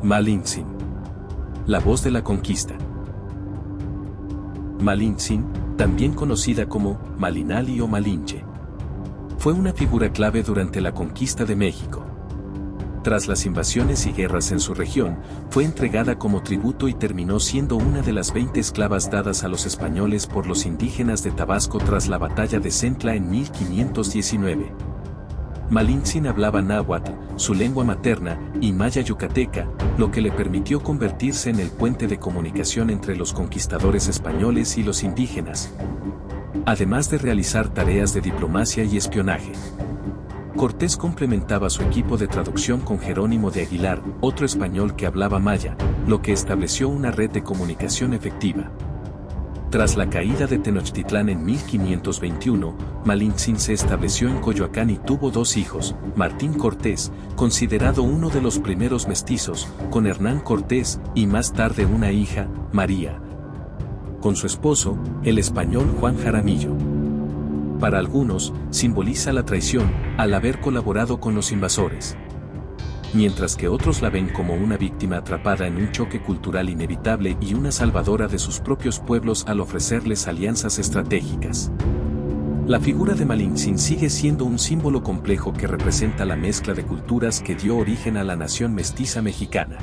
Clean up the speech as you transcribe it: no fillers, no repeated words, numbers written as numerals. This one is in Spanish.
Malintzin. La voz de la conquista. Malintzin, también conocida como Malinali o Malinche, fue una figura clave durante la conquista de México. Tras las invasiones y guerras en su región, fue entregada como tributo y terminó siendo una de las 20 esclavas dadas a los españoles por los indígenas de Tabasco tras la batalla de Centla en 1519. Malintzin hablaba náhuatl, su lengua materna, y maya yucateca, lo que le permitió convertirse en el puente de comunicación entre los conquistadores españoles y los indígenas, además de realizar tareas de diplomacia y espionaje. Cortés complementaba su equipo de traducción con Jerónimo de Aguilar, otro español que hablaba maya, lo que estableció una red de comunicación efectiva. Tras la caída de Tenochtitlán en 1521, Malintzin se estableció en Coyoacán y tuvo 2 hijos, Martín Cortés, considerado uno de los primeros mestizos, con Hernán Cortés, y más tarde una hija, María, con su esposo, el español Juan Jaramillo. Para algunos, simboliza la traición, al haber colaborado con los invasores, mientras que otros la ven como una víctima atrapada en un choque cultural inevitable y una salvadora de sus propios pueblos al ofrecerles alianzas estratégicas. La figura de Malintzin sigue siendo un símbolo complejo que representa la mezcla de culturas que dio origen a la nación mestiza mexicana.